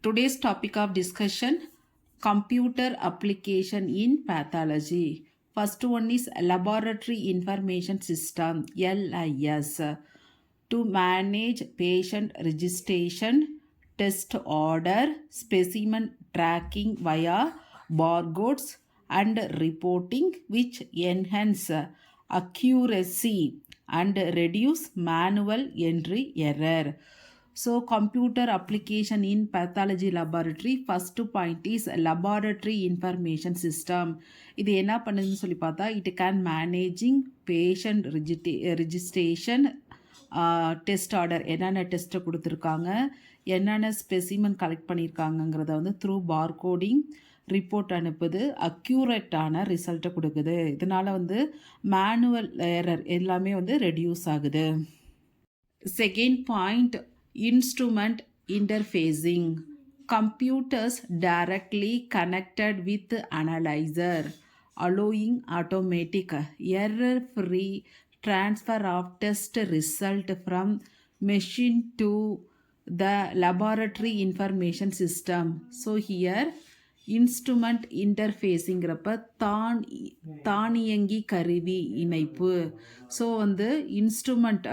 Today's topic of discussion, computer application in pathology. First one is laboratory information system, LIS, to manage patient registration, test order, specimen tracking via barcodes and reporting, which enhance accuracy and reduce manual entry error. So computer application in pathology laboratory, first point is laboratory information system. இது என்ன பண்ணுதுன்னு சொல்லி பார்த்தா, it can managing patient registration, test order என்னென்ன டெஸ்ட்டை கொடுத்துருக்காங்க, என்னென்ன specimen collect பண்ணியிருக்காங்கங்கிறத வந்து த்ரூ பார்கோடிங் ரிப்போர்ட் அனுப்புது, அக்யூரேட்டான ரிசல்ட்டை கொடுக்குது. இதனால் வந்து மேனுவல் எரர் எல்லாமே வந்து ரெடியூஸ் ஆகுது. Second point, instrument interfacing. Computers directly connected with analyzer, allowing automatic error-free transfer of test result from machine to the laboratory information system. So here instrument இன்டர்ஃபேஸுங்கிறப்ப தானியங்கி கருவி இணைப்பு. ஸோ வந்து இன்ஸ்ட்ருமெண்ட்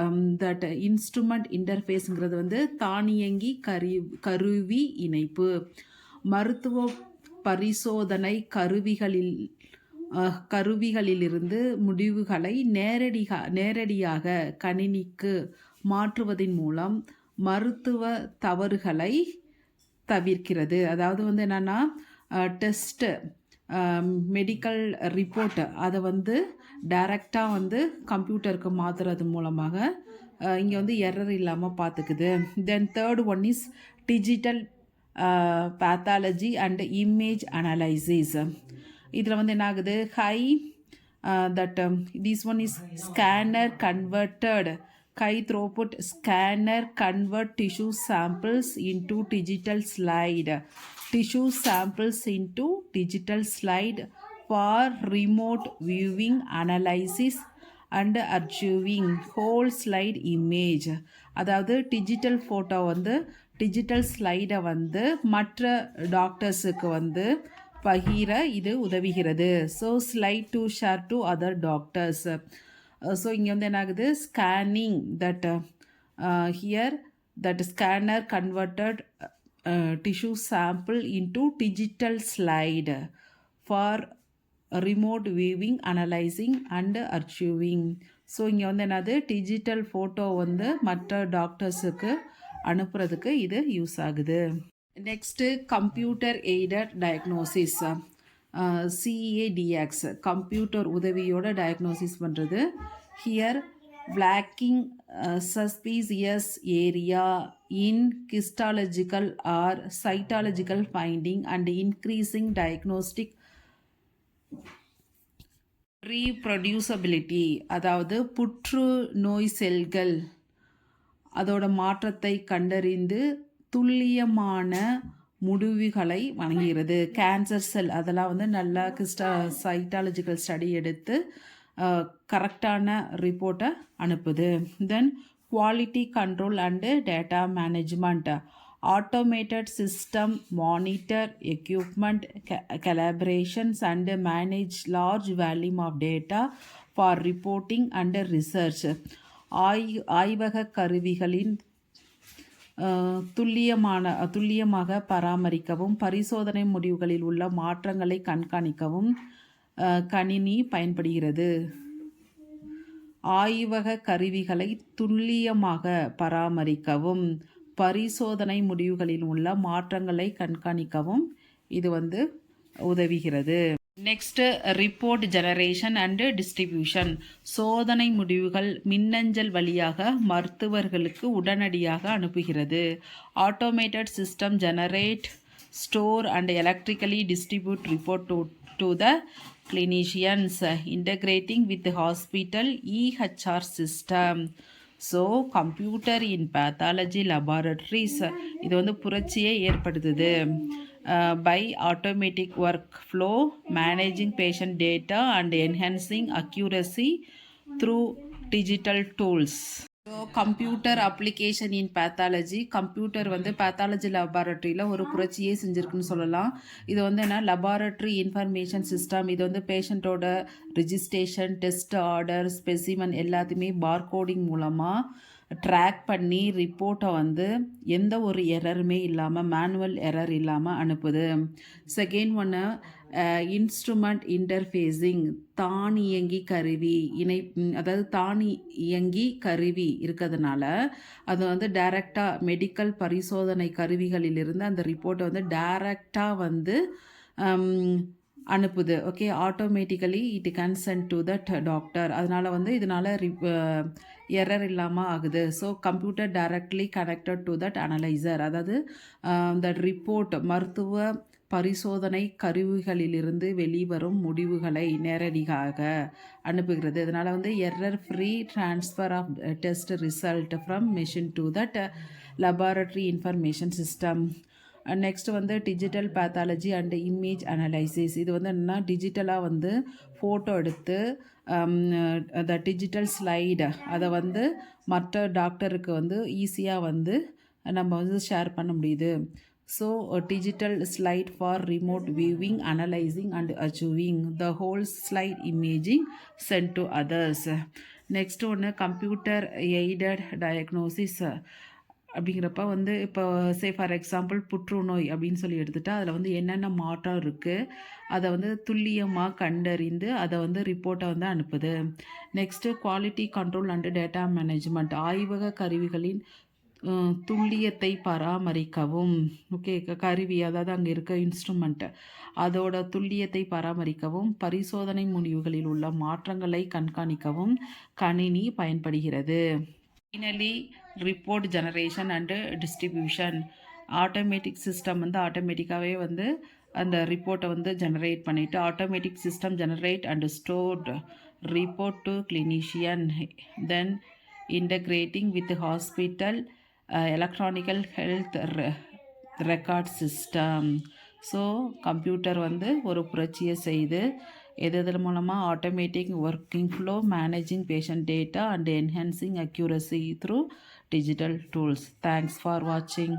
இன்டர்ஃபேஸுங்கிறது வந்து தானியங்கி கருவி இணைப்பு. மருத்துவ பரிசோதனை கருவிகளிலிருந்து முடிவுகளை நேரடியாக கணினிக்கு மாற்றுவதன் மூலம் மருத்துவ தவறுகளை தவிர்க்கிறது. அதாவது வந்து என்னென்னா, டெஸ்ட்டு மெடிக்கல் ரிப்போர்ட்டு அதை வந்து டைரெக்டாக வந்து கம்ப்யூட்டருக்கு மாற்றுறது மூலமாக இங்கே வந்து எரர் இல்லாமல் பார்த்துக்குது. Then third one is digital pathology and image analysis. இதில் வந்து என்ன ஆகுது, this one is scanner converted high throughput scanner convert tissue samples into digital slide for remote viewing, analysis and archiving whole slide image. அதாவது digital photo வந்து digital ஸ்லைடை வந்து மற்ற டாக்டர்ஸுக்கு வந்து பகிர இது உதவுகிறது. So slide to share to other doctors. So இங்கே வந்து என்ன ஆகுது, scanning that scanner converted tissue sample into digital slide for remote viewing, analyzing and archiving. So இங்கே வந்து என்னது, டிஜிட்டல் ஃபோட்டோ வந்து மற்ற டாக்டர்ஸுக்கு அனுப்புறதுக்கு இது யூஸ் ஆகுது. Next computer aided diagnosis, CADX, computer உதவியோட டயக்னோசிஸ் பண்ணுறது. Here blocking suspicious area in histological or cytological finding and increasing diagnostic reproducibility. அதாவது புற்றுநோய் செல்கள் அதோட மாற்றத்தை கண்டறிந்து துல்லியமான முடிவுகளை வழங்குகிறது. கேன்சர் செல் அதெல்லாம் வந்து நல்லா சைட்டாலஜிக்கல் ஸ்டடி எடுத்து கரெக்டான ரிப்போர்ட்டை அனுப்புது. Then quality control and data management, automated system monitor equipment collaborations and manage large volume of data for reporting and research. ஆய்வக கருவிகளின் துல்லியமாக பராமரிக்கவும் பரிசோதனை முடிவுகளில் உள்ள மாற்றங்களை கண்காணிக்கவும் கணினி பயன்படுகிறது. ஆய்வக கருவிகளை துல்லியமாக பராமரிக்கவும் பரிசோதனை முடிவுகளில் உள்ள மாற்றங்களை கண்காணிக்கவும் இது வந்து உதவுகிறது. Next, report generation and distribution. சோதனை முடிவுகள் மின்னஞ்சல் வழியாக மருத்துவர்களுக்கு உடனடியாக அனுப்புகிறது. Automated system generate, store and electrically distribute report to the clinicians integrating with hospital EHR system. So computer in pathology laboratories இது வந்து புரட்சியை ஏற்படுத்துது. By automatic workflow, managing patient data and enhancing accuracy through digital tools. So computer application in pathology, computer வந்து pathology லெபார்ட்டரியில் ஒரு புரட்சியே செஞ்சுருக்குன்னு சொல்லலாம். இது வந்து என்ன, லெபார்ட்டரி இன்ஃபர்மேஷன் சிஸ்டம். இது வந்து பேஷண்ட்டோட ரிஜிஸ்ட்ரேஷன், டெஸ்ட் ஆர்டர், ஸ்பெசிமன் எல்லாத்தையுமே பார்கோடிங் மூலமாக ட்ராக் பண்ணி ரிப்போர்ட்டை வந்து எந்த ஒரு எரருமே இல்லாமல், மேனுவல் எரர் இல்லாமல் அனுப்புது. செகண்ட் ஒன்று, இன்ஸ்ட்ருமெண்ட் இன்டர்ஃபேஸிங், தானியங்கி கருவி அதாவது தானியங்கி கருவி இருக்கிறதுனால அது வந்து டைரெக்டாக மெடிக்கல் பரிசோதனை கருவிகளிலிருந்து அந்த ரிப்போர்ட்டை வந்து டைரெக்டாக வந்து அனுப்புது. Okay, automatically it consent to that doctor. அதனால் வந்து இதனால் எரர் இல்லாமல் ஆகுது. So computer directly connected to that analyser, அதாவது தட் ரிப்போர்ட் மருத்துவ பரிசோதனை கருவிகளிலிருந்து வெளிவரும் முடிவுகளை நேரடியாக அனுப்புகிறது. இதனால் வந்து error free transfer of test result from machine to that laboratory information system. Next வந்து digital pathology and image analysis. இது வந்து என்னென்னா, டிஜிட்டலாக வந்து ஃபோட்டோ எடுத்து அந்த டிஜிட்டல் ஸ்லைடு அதை வந்து மற்ற டாக்டருக்கு வந்து ஈஸியாக வந்து நம்ம வந்து ஷேர் பண்ண முடியுது. So digital slide for remote viewing, analysing and achieving the whole slide imaging sent to others. Next ஒன்று, கம்ப்யூட்டர் எய்டட் டயக்னோசிஸ். அப்படிங்கிறப்ப வந்து இப்போ ஃபார் எக்ஸாம்பிள் புற்றுநோய் அப்படின்னு சொல்லி எடுத்துகிட்டா அதில் வந்து என்னென்ன மாற்றம் இருக்குது அதை வந்து துல்லியமாக கண்டறிந்து அதை வந்து ரிப்போர்ட்டை வந்து அனுப்புது. Next quality control and data management, ஆய்வக கருவிகளின் துல்லியத்தை பராமரிக்கவும். ஓகே, கருவி அதாவது அங்கே இருக்க இன்ஸ்ட்ருமெண்ட்டு அதோட துல்லியத்தை பராமரிக்கவும், பரிசோதனை முடிவுகளில் உள்ள மாற்றங்களை கண்காணிக்கவும் கணினி பயன்படுகிறது. Finally, report generation and distribution. Automatic system வந்து ஆட்டோமேட்டிக்காகவே வந்து அந்த ரிப்போர்ட்டை வந்து ஜெனரேட் பண்ணிவிட்டு, automatic system generate and stored report to clinician, then integrating with hospital electronical health record system. So computer வந்து ஒரு புரட்சியை செய்து எது மூலமாக automatic working flow, managing patient data and enhancing accuracy through digital tools. Thanks for வாட்சிங்.